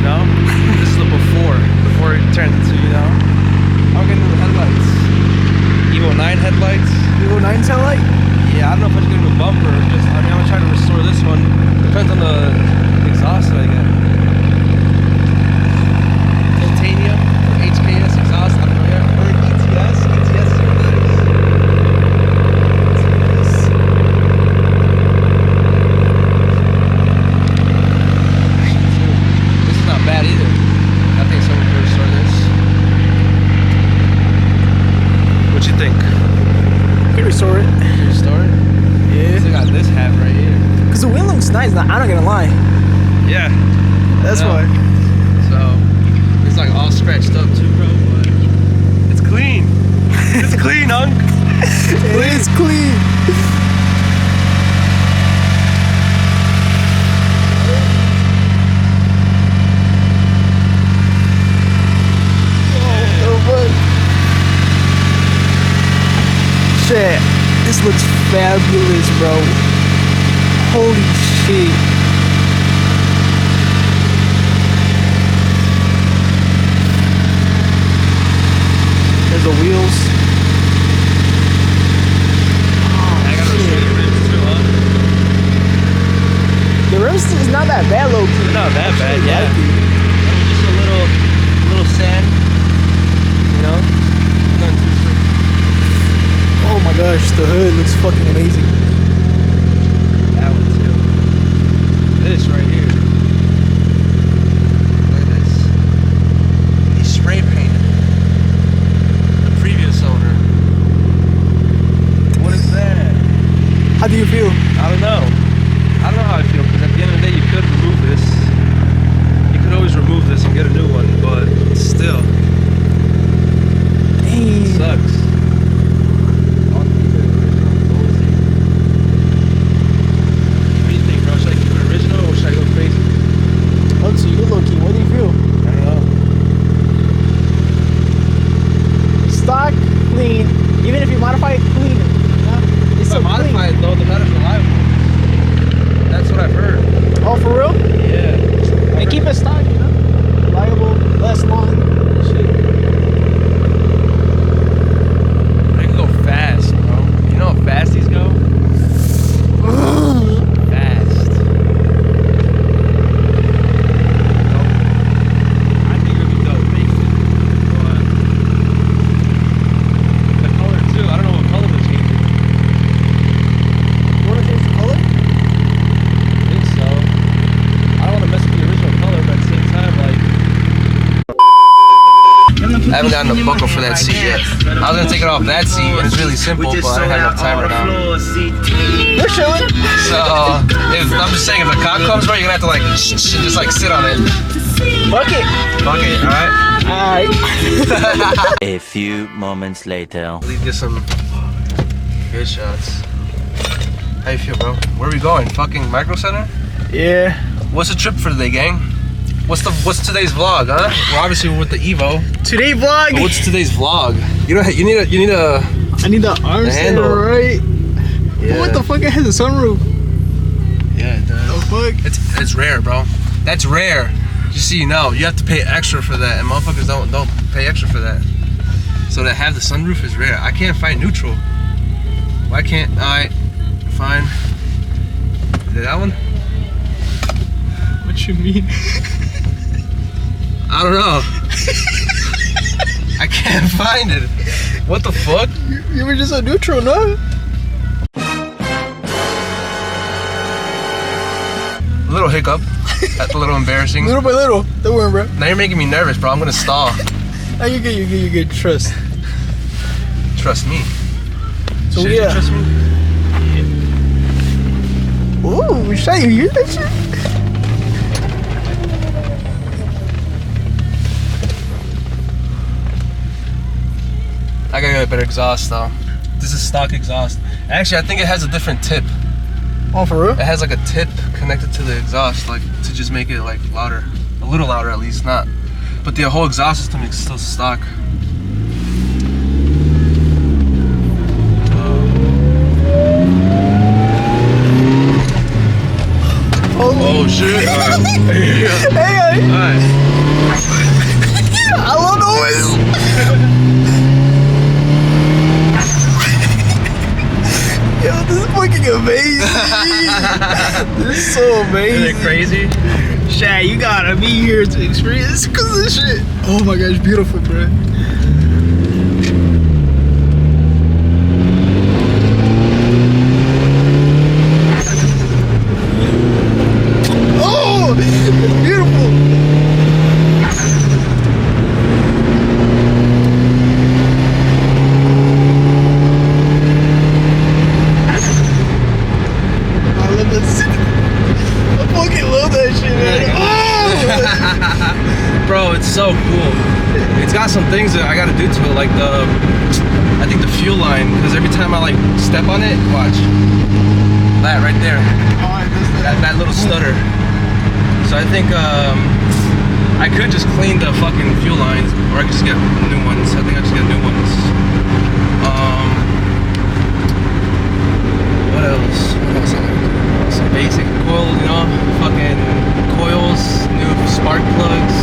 you know? This is the before it turned into, you know? I'm getting the headlights. EVO 9 headlights. EVO 9 headlight? Yeah, I don't know if I should get a new bumper. Just, I mean, I'm gonna try to restore this one. Depends on the exhaust that I get. Titanium, HKS exhaust, I don't know yet. Or ETS. ETS is what that is. This is not bad either. I think someone could restore this. What you think? You can restore it. Restore it? Yeah. Still got this half right here. Because the wheel looks nice, I'm not gonna lie. Yeah. That's why. So, it's like all scratched up too, bro, but it's clean. It's clean, hunk. It is clean. Shit, this looks fabulous, bro. Holy shit. There's the wheels. I gotta restore the rims too, huh? The rims is not that bad, low key. They're not that bad, yeah. Just a little sand, you know? Nothing too strict. Oh my gosh, the hood looks fucking amazing. That one too. This right here. Look at this. He spray painted the previous owner. What is that? How do you feel? I don't know. I don't know how I feel, because at the end of the day you could remove this. You could always remove this and get a new one, but still. Dang. It sucks. Stock, clean. Even if you modify it, clean. It's so modify it though, the better's reliable. That's what I've heard. Oh, for real? Yeah. And keep it stock, you know? Reliable, less long. Shit. They can go fast, bro. You know how fast these go? Fast. I think it'd be dope. I haven't gotten a buckle for that seat yet. I was gonna take it off that seat, and it's really simple, but I don't have enough time right now. We're chilling. So, I'm just saying, if the cop comes, bro, you're gonna have to like, just like sit on it. Fuck it. Fuck it, alright? Alright. A few moments later. Leave you some good shots. How you feel, bro? Where are we going? Fucking Micro Center? Yeah. What's the trip for today, gang? What's today's vlog, huh? Well, obviously we're with the EVO. Today vlog. But what's today's vlog? You know, you need a. I need the arm handle, right? Yeah. What the fuck? It has a sunroof. Yeah, it does. The fuck? It's rare, bro. That's rare. Just so you know, you have to pay extra for that, and motherfuckers don't pay extra for that. So to have the sunroof is rare. I can't find neutral. Why can't I? Fine. Is it that one? What you mean? I don't know. I can't find it. What the fuck? You were just a neutral, no? A little hiccup. That's a little embarrassing. Little by little. Don't worry, bro. Now you're making me nervous, bro. I'm gonna stall. Now you're good, you're good, you're good. Trust. Trust me. So Should yeah. you trust me? Ooh, Shy, you hear that shit? I gotta get a better exhaust though. This is stock exhaust. Actually, I think it has a different tip. Oh, for real? It has like a tip connected to the exhaust, like to just make it like louder, a little louder at least, not. But the whole exhaust system is still stock. Oh Oh shit! Alright. Hey, Alright. I love noise. Yo, this is fucking amazing. This is so amazing. Isn't it crazy? Shaq, you gotta be here to experience because this shit. Oh my gosh, beautiful, bro. Oh, it's beautiful. I love this. I fucking love that shit, man. Oh! Bro, it's so cool. It's got some things that I gotta do to it, like I think the fuel line, because every time I like step on it, watch. That right there. That little stutter. So I think I could just clean the fucking fuel lines, or I could just get new ones. I think I just get new ones. What else? What else? Some basic coil, you know, fucking coils, new spark plugs.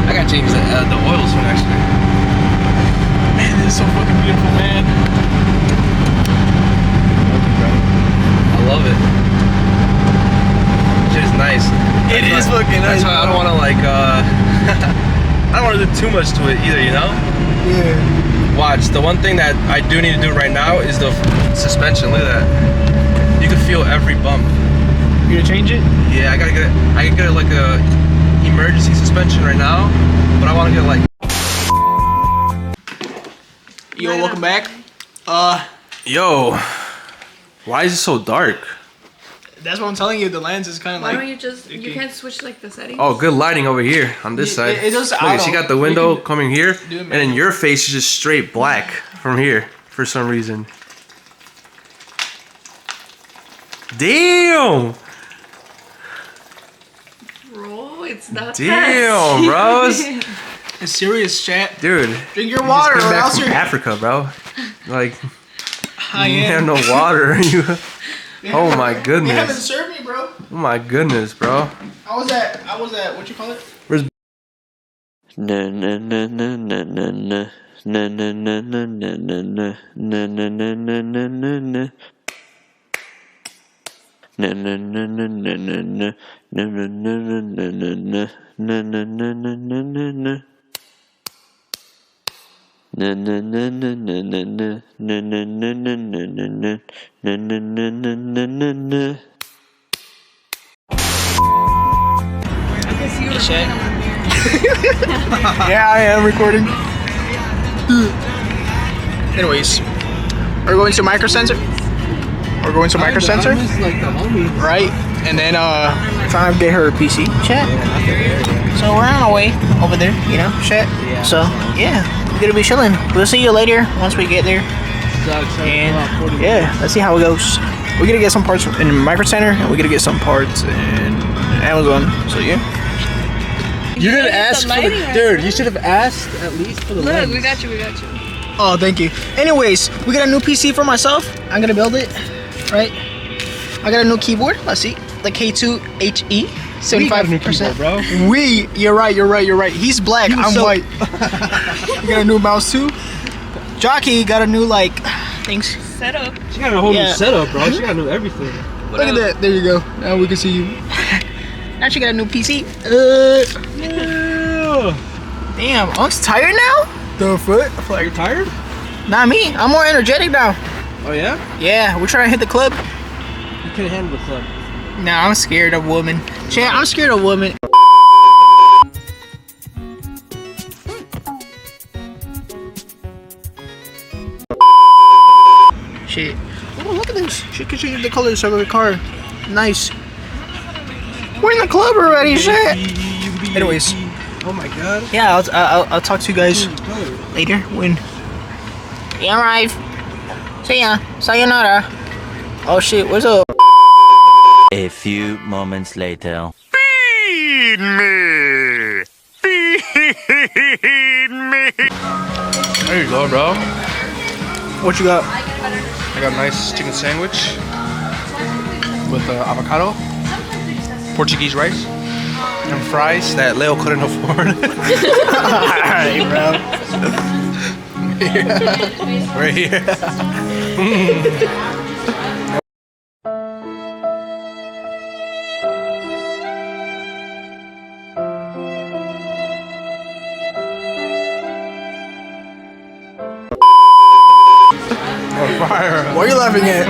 I gotta change the oil soon, actually. Man, this is so fucking beautiful, man. I love it. Shit is nice. It is fucking nice. That's why I don't want to like. I don't want to do too much to it either, you know. Yeah. Watch. The one thing that I do need to do right now is the suspension. Look at that. You can feel every bump. You gonna change it? Yeah, I gotta get it. I can get it like a emergency suspension right now, but I want to get like. Yo, welcome back. Yo, why is it so dark? That's what I'm telling you. The lens is kind of Why like. don't you just, you can't switch like the settings? Oh, good lighting over here on this side. It does Look, auto. she got the You window can coming here, do it and then your face is just straight black from here for some reason. Damn! Bro, it's not Damn, bros. It's serious, chat. Dude. Drink your water, You just or came back else from you're. Africa, bro. Like, I you am. have no water. You. Oh my They haven't goodness. served me, bro. Oh my goodness, bro. I was at. What you call it? Na na na na na na na na na na na na na na na na na na na na. Na na na na na na na na na na na na na na na na na na na. Na na na na na na na na na na na na na na na na na na na. I can see you recording on my mirror. Yeah, I am recording. Anyways, we're going to micro sensor. We're going to micro sensor, Like the homie. right? And then trying to get her a PC. Chat. So we're on our way over there, you know, chat. Yeah. So yeah, we're gonna be chilling. We'll see you later once we get there. And yeah, let's see how it goes. We're gonna get some parts in Micro Center, and we're gonna get some parts in Amazon. So yeah. You didn't Look at ask the for the. lighting right Dude, you should have asked at least for the Look, lens. we got you, we got you. Oh, thank you. Anyways, we got a new PC for myself. I'm gonna build it, right? I got a new keyboard. Let's see, the K2HE, 75%. bro. You're right. He's black. I'm so- white. We got a new mouse too. Jockey got a new like things. Set up. She got a whole Yeah. new setup, bro. She got new everything. Look at that. There you go. Now we can see you. Now she got a new PC. Yeah. Damn, I'm tired now. The foot. Are you tired? Not me. I'm more energetic now. Oh yeah? Yeah, we're trying to hit the club. You couldn't handle the club. Nah, I'm scared of women. Chat, I'm scared of women. Shit. Oh, look at this. She can change the colors of her car. Nice. We're in the club already, shit. Anyways. Oh my god. Yeah, I'll talk to you guys later when you arrive. See ya. Sayonara. Oh shit, what's up? A few moments later. There you go, bro. What you got? I got a nice chicken sandwich with avocado. Portuguese rice and fries that Leo couldn't afford. Alright, bro. We're here. Fire. What are you laughing at?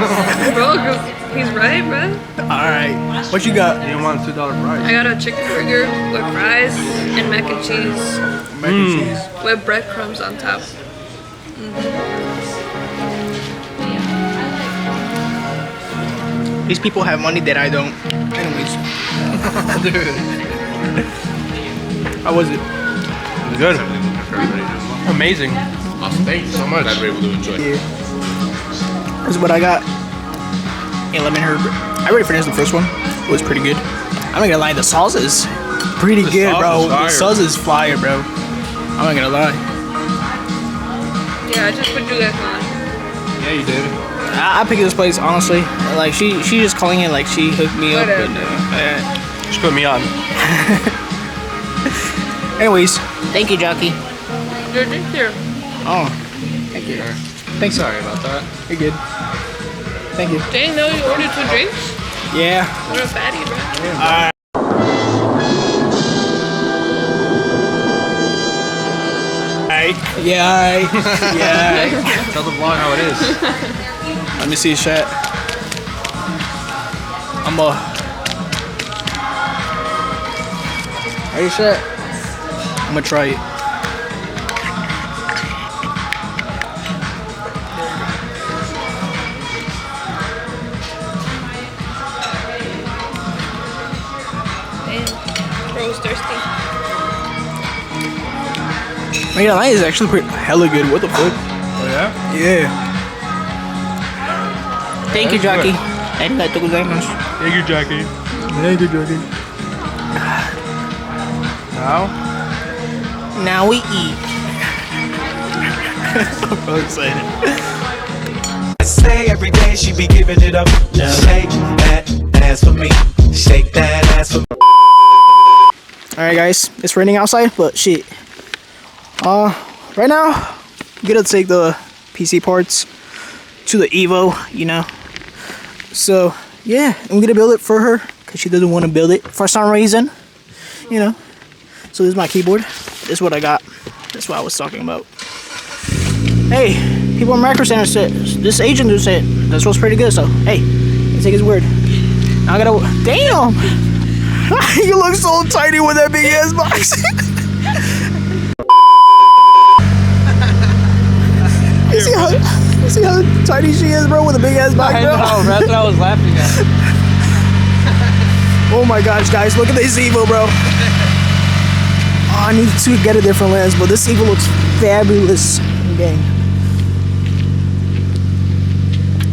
Bro, 'cause he's right, bro. Alright. What you got? You want $2 price? I got a chicken burger with fries and mac and cheese Mac and cheese. with breadcrumbs on top. These people have money that I don't. Anyways. Dude. How was it? Good. Amazing. Awesome. Thank you so much. Glad we're able to enjoy. Yeah. This is what I got. A lemon herb. I already finished the first one. It was pretty good. I'm not gonna lie, the sauce is pretty good, bro. The sauce is fire, bro. I'm not gonna lie. Yeah, I just put you guys on. Yeah, you did. I picked this place honestly. Like she just calling it like she hooked me up. But, Just put me on. anyways, thank you, Jockey. Your drink here. Oh, thank you. Thanks. Sorry about that. You're good. Thank you. Dang, no, you ordered 2 drinks? Yeah. What a fatty, bro. Yeah. Tell the vlog how it is. Let me see, chat. Are you set? I'm gonna try it. Damn. Bro was thirsty. Man, that is actually pretty hella good. What the fuck? Oh yeah? Yeah. Thank you, That's Jockey. good. Arigatou gozaimasu. Thank you, Jackie. Thank you, Jockey. Now? Now we eat. I'm so excited. Say every day she be giving it up. Shake that ass for me. Shake that ass for me. Alright guys, it's raining outside, but shit. Right now, I'm gonna take the PC parts to the EVO, you know. So, yeah, I'm gonna build it for her, because she doesn't want to build it for some reason, you know. So this is my keyboard. This is what I got. That's what I was talking about. Hey, people in Micro Center said, this agent just said, this was pretty good, so, hey, let's take his word. Now I gotta, damn! You look so tiny with that big ass box. You see how tiny she is, bro, with a big ass box, bro? That's what I was laughing at. Oh my gosh, guys, look at this EVO, bro. Oh, I need to get a different lens, but this EVO looks fabulous. Gang.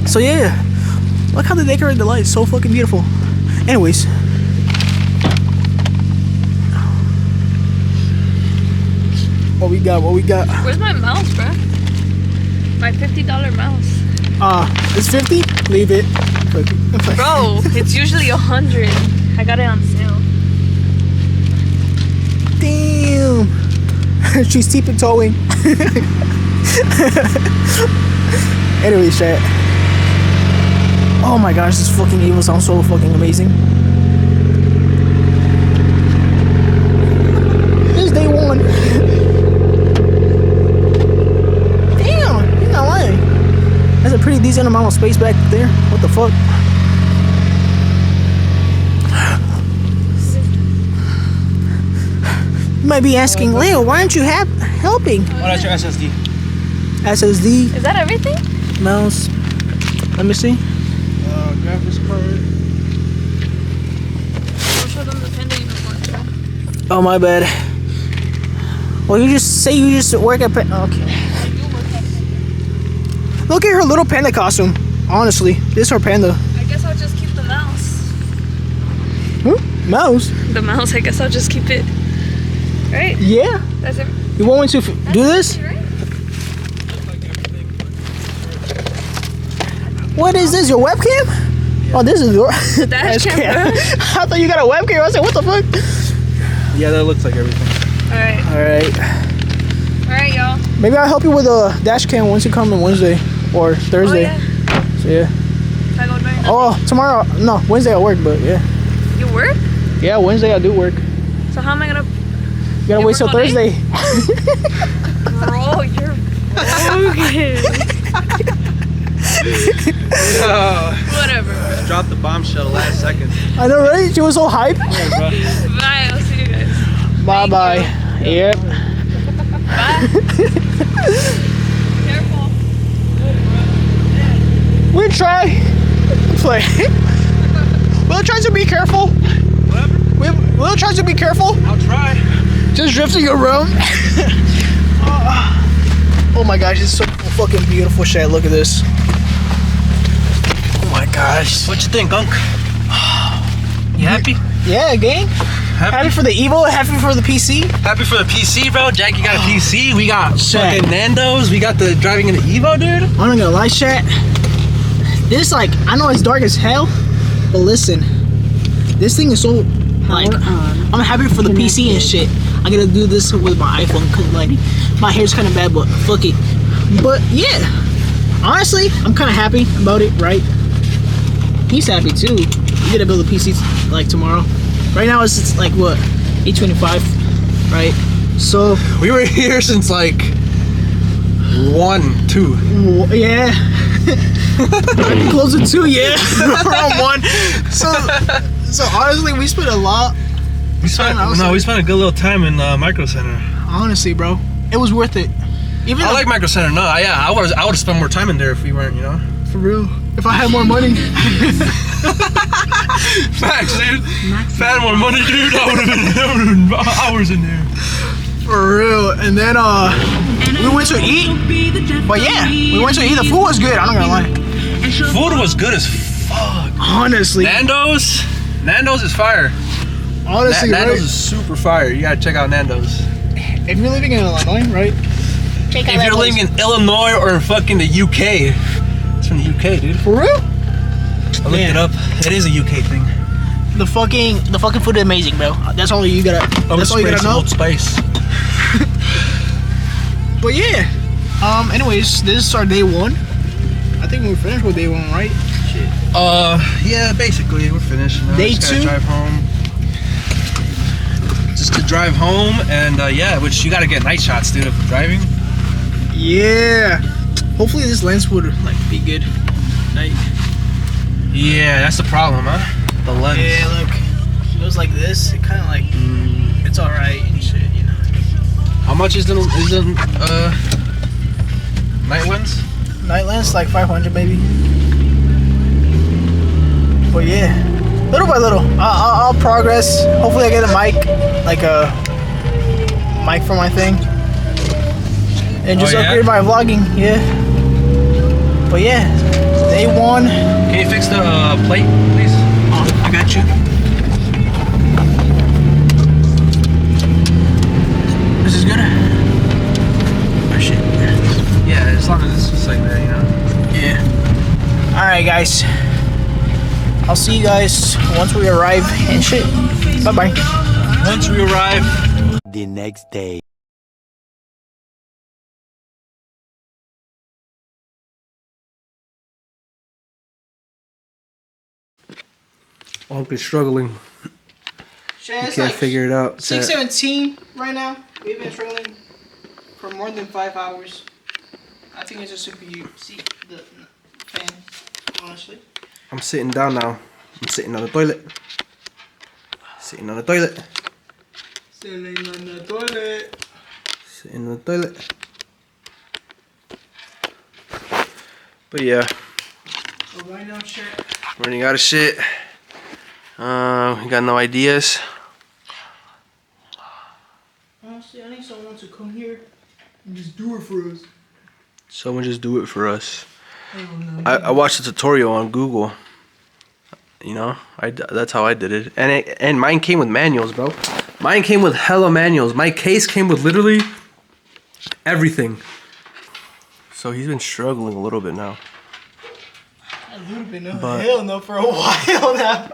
So yeah, look how they decorate the lights, so fucking beautiful. Anyways. What we got? Where's my mouse, bro? My $50 mouse. It's 50? Leave it. Bro, it's usually 100. I got it on sale. Damn. She's tiptoeing. Anyway, chat. Oh my gosh, this fucking EVO sounds so fucking amazing. This is day 1. Damn, you're not lying. That's a pretty decent amount of space back there. What the fuck? You might be asking, Leo, why aren't you helping? Oh, that's your SSD. SSD, Is that everything? mouse. Let me see. Graphics card. I'll show them the Panda uniform, bro. Oh, my bad. Well, you just say you just work at okay. Look at her little panda costume. Honestly, this is her panda. I guess I'll just keep the mouse. Huh? Mouse? The mouse, I guess I'll just keep it. Right? Yeah. That's it. You want me to do this? Right? What is this? Your webcam? Oh, this is your dash cam, bro. I thought you got a webcam. I said, what the fuck? Yeah, that looks like everything. Alright. Alright. Alright, y'all. Maybe I'll help you with a dash cam once you come on Wednesday or Thursday. Oh, yeah. So, yeah. Can I go during the Oh, tomorrow. No, Wednesday I work, but yeah. You work? Yeah, Wednesday I do work. So how am I gonna... You gotta You wait till work all day? Thursday. Bro, you're broken. Whatever. Dropped the bombshell last second. I know, right? She was so hyped. Yeah, bro. Bye, I'll see you guys. Bye-bye. Yep. Bye. Careful. We try. Play. We'll try to be careful. Whatever. We'll try to be careful. I'll try. Just drifting around. Oh my gosh, it's so fucking beautiful shit. Look at this. Oh my gosh. What you think, Unk? You happy? Yeah, gang. Happy for the EVO, happy for the PC. Happy for the PC, bro. Jackie got a PC. We got Shit. fucking Nando's. We got the driving in the EVO, dude. I'm not gonna lie, chat. This, like, I know it's dark as hell, but listen, this thing is so, like, I'm happy for the PC and shit. I gotta do this with my iPhone because, like, my hair's kind of bad, but fuck it. But yeah, honestly, I'm kind of happy about it, right? He's happy too. We gotta build a PC like tomorrow. Right now it's like what, 8:25, right? So We were here since like 1, 2. yeah. Close to 2, yeah. Around 1. So honestly, we spent a lot. We spent a good little time in Micro Center. Honestly, bro, it was worth it. Even I though- like Micro Center. No, yeah, I would have spent more time in there if we weren't, you know. for real. If I had more money. Facts, dude. If I had more money, dude, I would have been hours in there. For real. And then we went to eat. But yeah, we went to eat. The food was good. I'm not gonna lie. Food was good as fuck. Honestly. Nando's is fire. Honestly, Nando's right? is super fire. You gotta check out Nando's. If you're living in Illinois, right? Check out If that you're place. living in Illinois or fucking the UK, it's from the UK, dude. For real? I looked it up. It is a UK thing. The fucking food is amazing, bro. That's all you gotta. That's all you gotta know. Old Spice. But yeah. Anyways, this is our day 1. I think we're finished with day 1, right? Shit. Yeah, basically we're finished. Now. Day Just gotta 2? drive home. Just to drive home, and yeah, which you gotta get night shots, dude, of driving. Yeah. Hopefully this lens would like be good. Night. Yeah, that's the problem, huh? The lens. Yeah, look. It goes like this. It kind of like it's all right and shit, you know. How much is the night lens? Night lens like 500 maybe. But yeah, little by little, I'll progress. Hopefully I get a mic, like a mic for my thing, and just Oh, yeah? upgrade my vlogging. Yeah. But yeah, day 1. Can you fix the plate, please? I got you. This is good. Oh shit. Yeah, as long as it's just like that, you know. Yeah. All right, guys. I'll see you guys once we arrive and shit. Bye bye. Once we arrive. The next day. Uncle is struggling. Shit, Can't figure it out. 6:17 right now. We've been trailing for more than 5 hours. I think it's just CPU. See the fan, honestly. I'm sitting down now. I'm sitting on the toilet. Sitting on the toilet. Sitting on the toilet. Sitting on the toilet. But yeah, So right now, shit. running out of shit. We got no ideas. Honestly, I need someone to come here and just do it for us. Someone just do it for us. I don't know. I watched a tutorial on Google. You know, that's how I did it. And mine came with manuals, bro. Mine came with hella manuals. My case came with literally everything. So he's been struggling a little bit now. But hell no for a while now.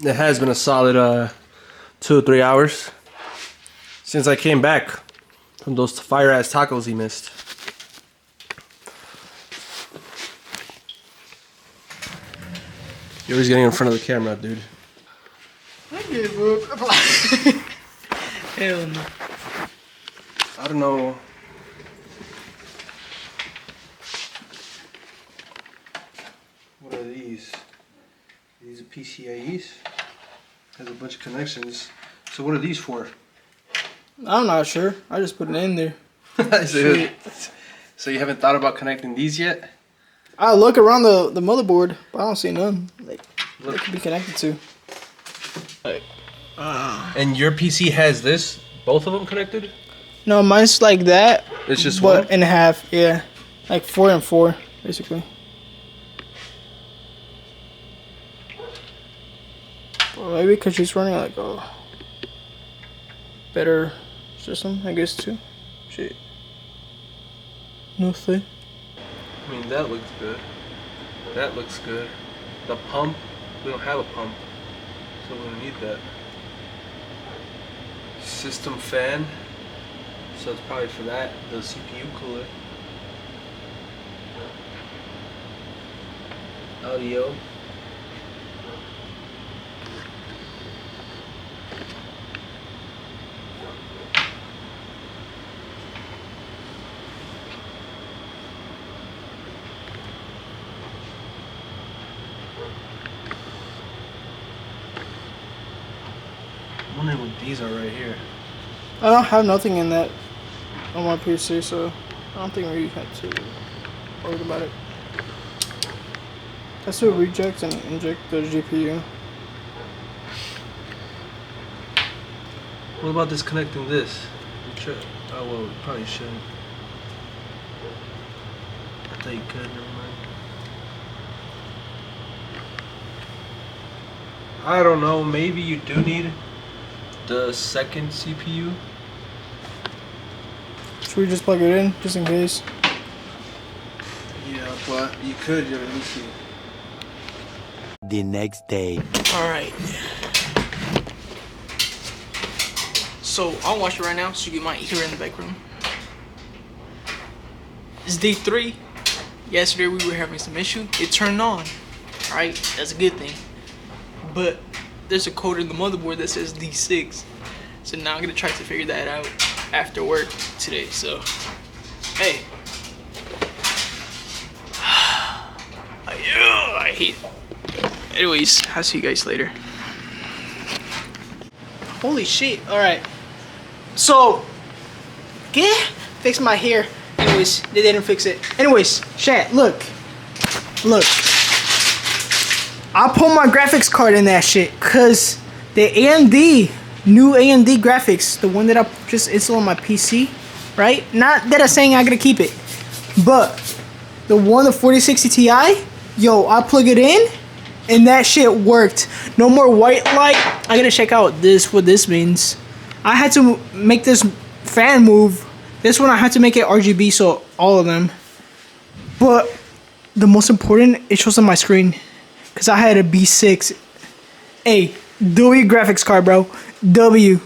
it has been a solid 2 or 3 hours since I came back from those fire ass tacos he missed. You're always getting in front of the camera, dude. I give up. Hell no. I don't know. What are these? These are PCIe's. Has a bunch of connections. So what are these for? I'm not sure. I just put it in there. So you haven't thought about connecting these yet? I look around the motherboard, but I don't see none. Like they could be connected to. Like, And your PC has this? Both of them connected? no, mine's like that. It's just but one? and a half. Yeah, like 4 and 4, basically. Well, maybe because she's running like a better system, I guess too. Shit. No thing. I mean, that looks good. That looks good. The pump, we don't have a pump, so we don't need that. System fan, so it's probably for that. The CPU cooler. Audio. I'm wondering what these are right here. I don't have nothing in that on my PC, so I don't think we had to worry about it. I still reject and inject the GPU. What about disconnecting this? Oh well, we probably shouldn't. I thought you could, never mind. I don't know, maybe you do need the second CPU. Should we just plug it in, just in case? Yeah, but you could, let me see. The next day. Alright. So, I'll watch it right now so you might hear it in the back room. It's day 3. Yesterday we were having some issue. It turned on. Alright, that's a good thing. But there's a code in the motherboard that says D6. So now I'm gonna try to figure that out after work today. So, hey. I hate it. Anyways, I'll see you guys later. Holy shit, alright. So, fix my hair. Anyways, they didn't fix it. Anyways, chat, look. Look. I put my graphics card in that shit because the AMD, new AMD graphics, the one that I just installed on my PC, right? Not that I'm saying I gotta keep it, but the one, the 4060 Ti, yo, I plug it in and that shit worked. No more white light. I gotta check out this, what this means. I had to make this fan move. This one I had to make it RGB, so all of them. But the most important, it shows on my screen. Because I had a B6. Hey, W graphics card, bro. W.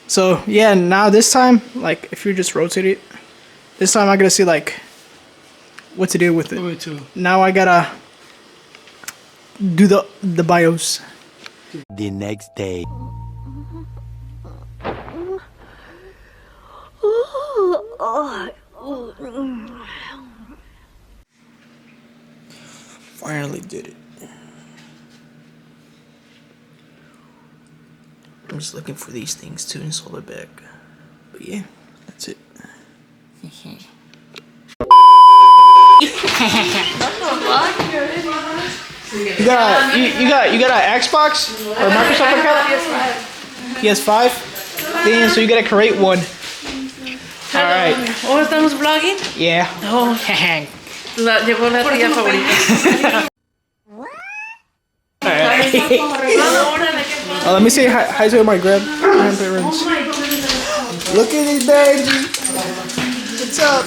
So, yeah, now this time, like, if you just rotate it, this time I gotta see, like, what to do with it. Me too. Now I gotta do the BIOS. The next day. Finally did it. I'm just looking for these things to install it back. But yeah, that's it. You got an Xbox or Microsoft account? PS5? Damn, so you gotta create one. Alright. ¿Oh, estamos vlogging? Yeah. Oh, llegó la tía favorita. Let me say hi to my grandparents. Look at these bags. What's up?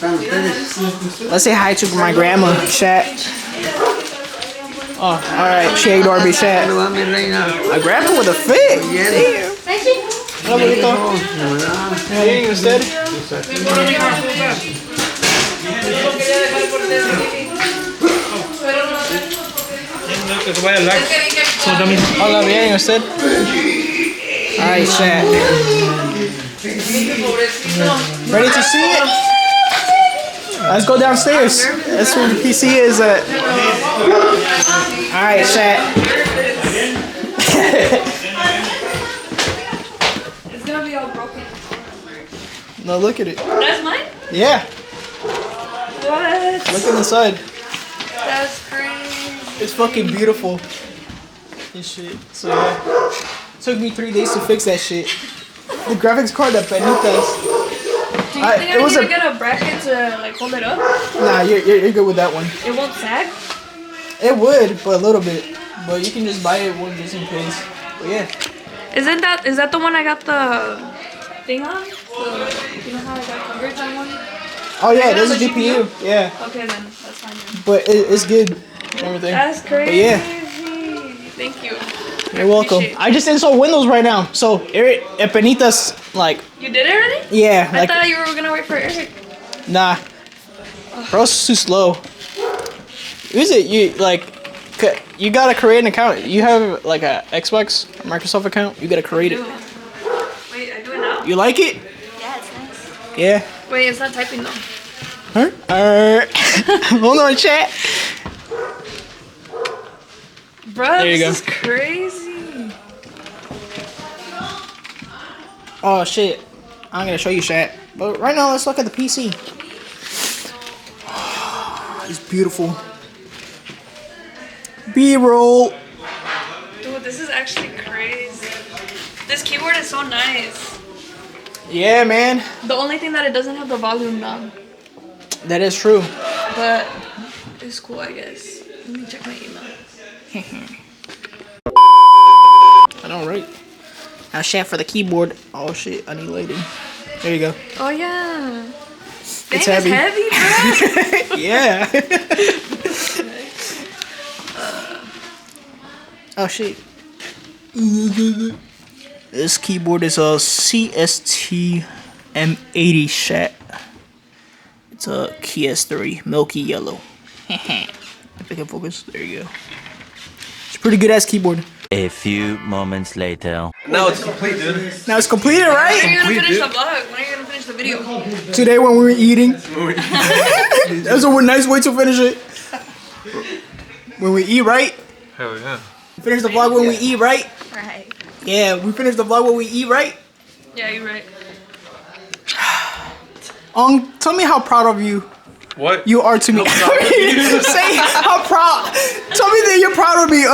Let's say hi to my grandma, chat. Oh, alright. She ignored me, chat. My grandma with a fit. Damn. Hola, bonito. Bien, ¿usted? Hola, bien, ¿usted? Alright, chat. Ready to see it? Let's go downstairs. That's where the PC is at. Alright, chat. It's gonna be all broken. No, look at it. That's mine? Yeah, What? look inside. That's crazy. It's fucking beautiful. This shit. So yeah. Took me 3 days to fix that shit. The graphics card that Benitas. Do you think I need to get a bracket to like hold it up? Nah, you're good with that one. It won't sag? It would, but a little bit. But you can just buy it one just in case. But yeah. Is that the one I got the thing on? You know how I got coverage on one? Oh yeah, there's a GPU. Yeah. Okay then, that's fine then. But it's good. and Everything. That's crazy. But yeah. Thank you. You're welcome. Appreciate it. I just installed Windows right now. So Eric Benita's like, You did it already? yeah, I like thought you were gonna wait for Eric. nah. Bro's too slow. Is it you like? You gotta create an account. You have like a Xbox, a Microsoft account. You gotta create it. Wait, I do it now? You like it? Yeah, it's nice. Yeah. Wait, it's not typing though. Huh? Hold on, chat. Bro, There you this go. is crazy. Oh shit. I'm gonna show you chat. But right now, let's look at the PC. It's beautiful. B-roll. Dude, this is actually crazy. This keyboard is so nice. Yeah, man. The only thing that it doesn't have the volume knob. That is true. But it's cool, I guess. Let me check my email. I don't write. Now chat for the keyboard. Oh shit, I need lighting. There you go. Oh yeah. Dang, It's it's heavy. heavy, bro. Yeah. Oh shit. This keyboard is a CST M80 chat. It's a KS3, milky yellow. If I can focus, there you go. It's a pretty good ass keyboard. A few moments later. Now it's complete, dude. Now it's completed, When are right? you gonna finish the vlog? When are you gonna finish the video? Today when we were eating. That's a nice way to finish it. When we eat, right? Hell yeah. Finish the vlog when we eat, right? Right. Yeah, we finish the vlog when we eat, right? Yeah, you're right. Tell me how proud of you What? you are to me. Say how proud. Tell me that you're proud of me,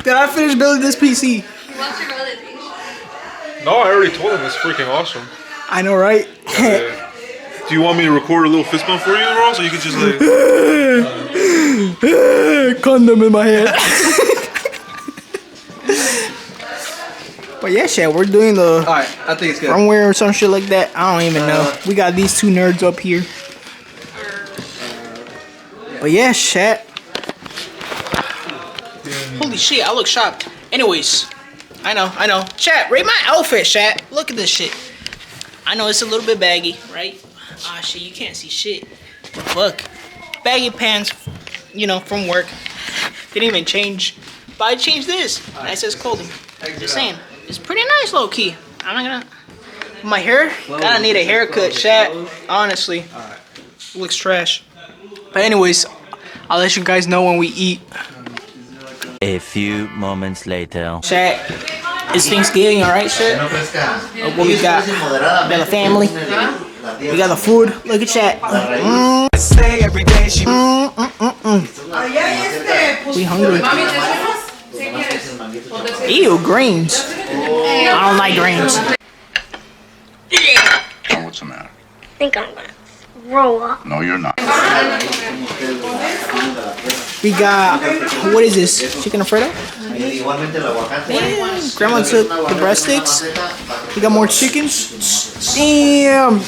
that I finished building this PC. He wants your validation. No, I already told him it's freaking awesome. I know, right? Do you want me to record a little fist bump for you, bro? So you can just like. Condom in my head. But yeah, shit, we're doing the Alright, I think it's good. firmware or some shit like that. I don't even know. We got these two nerds up here. But yeah, chat. Holy shit, I look shocked. Anyways, I know. Chat, rate my outfit, chat. Look at this shit. I know it's a little bit baggy, right? Ah, shit, you can't see shit. But fuck. Baggy pants, from work. Didn't even change. But I changed this. Nice as clothing. Just saying. It's pretty nice, low key. I'm not gonna. My hair? Gotta need a haircut, chat. Honestly. Looks trash. But anyways, I'll let you guys know when we eat. A few moments later. Chat, it's Thanksgiving, alright, chat? What we got? We got the family. We got the food. Look at chat. Say every day she We hungry. Ew, greens. I don't like greens. What's the matter? Think I'm gonna throw up. No, you're not. We got, what is this? Chicken Alfredo? Damn, Grandma took the breadsticks. We got more chickens. Damn.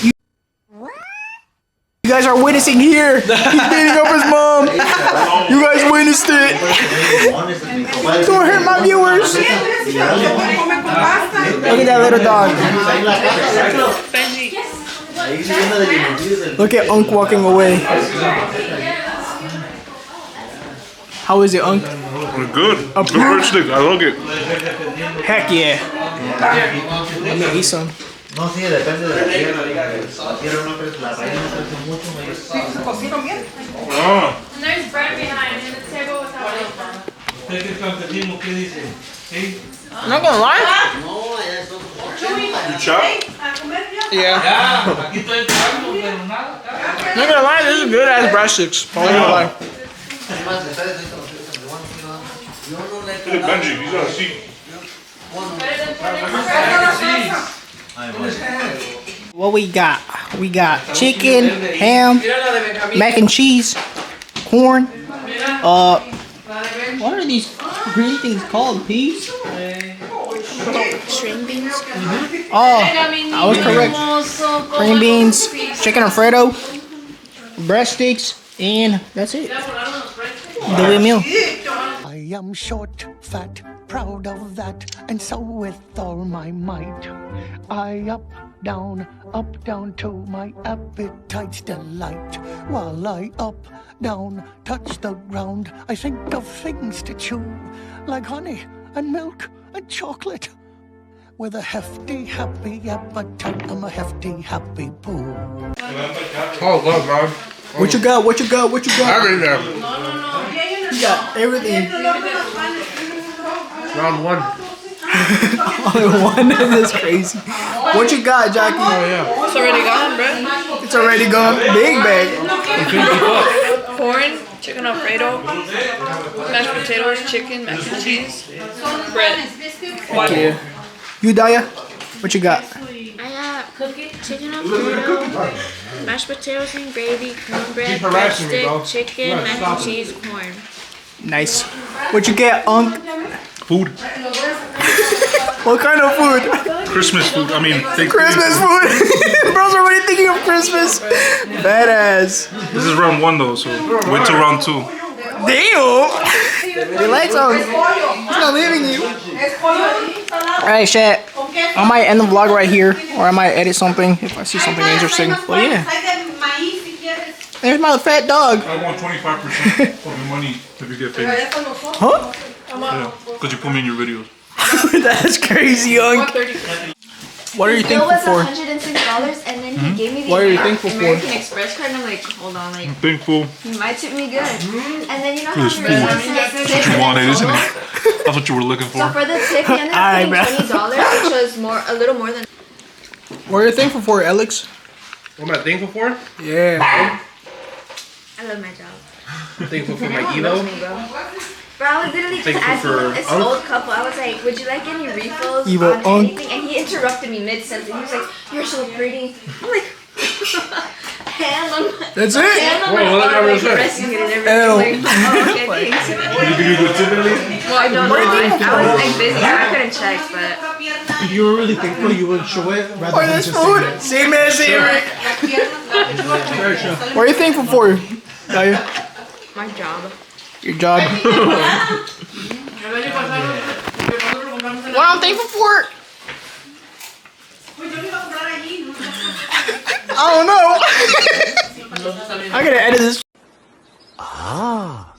You guys are witnessing here. He's beating up his mom. You guys witnessed it. Don't hurt my viewers. Look at that little dog. Look at Unk walking away. How is it, Unk? Good. Good bird stick. I like it. Heck yeah. Let me eat some. No, sí, depende de la tierra. La tierra no crece, la raíz no crece mucho. Ah. And there's bread behind in the table without it. ¿Usted qué campesino qué dice? ¿Sí? I'm not gonna lie. You chop? Yeah. Aquí estoy entrando, pero nada. I'm not gonna lie, this is good ass breadsticks. I'm not gonna lie. Look at Benji. He's got a seat. What we got? We got chicken, ham, mac and cheese, corn. What are these green things called? Peas? String beans. Oh, I was correct. Green beans, chicken Alfredo, breadsticks, and that's it. The meal. I am short, fat, proud of that, and so with all my might, I up, down, to my appetite's delight. While I up, down, touch the ground, I think of things to chew, like honey and milk and chocolate. With a hefty, happy appetite, I'm a hefty, happy poo. Oh, God, man. What you got? What you got? What you got? Everything. You got everything. Round one. Only one? That's crazy. What you got, Jackie? Oh, yeah. It's already gone, bro. It's already gone. Big bag. Corn, chicken Alfredo, mashed potatoes, chicken, mac and cheese, bread. Yeah. You, Daya? What you got? I got chicken Alfredo, mashed potatoes and gravy, cornbread, breadstick, chicken, mac and cheese, corn. Nice. What you get, Unk? Food. What kind of food? Christmas food. I mean, Christmas food. Bro's already thinking of Christmas. Badass. This is round one though, so wait till round two. Damn. Relax, Unk. He's not leaving you. Alright, chat. I might end the vlog right here, or I might edit something if I see something interesting. But yeah. There's my fat dog. I want 25% of your money if you get famous. Huh? Yeah, because you put me in your videos. That's crazy, Unk. What are you thankful for? $106, and then he gave me the What are you thankful for? American Express card, and I'm like, hold on, like, I'm thankful. he might tip me good. And then you know For this how food. That's what you wanted, isn't it? That's what you were looking So for. for the tip, he ended up getting $20, which was a little more than. What are you thankful for, Alex? What am I thankful for? Yeah. I love my job. I'm thankful for my Everyone loves EVO. me, bro. Bro, I was literally just Thankful asking for this Unk. old couple. I was like, would you like any refills EVO on Unk. anything? And he interrupted me mid-sentence. He was like, you're so pretty. I'm like, hand on my... That's it? Hand on Whoa, my what did I arm, like, say? caressing it and everything. Ew. Like, oh, okay, thanks. Did you give you a good tip at least? Well, I don't know. I was like busy. I couldn't check, but... If you were really thankful, you would show it rather Oh, than that's just food. say Same as Eric. What are you thankful for, Daya? My job. Your job. What I'm thankful for? I don't know. I gotta edit this. Ah,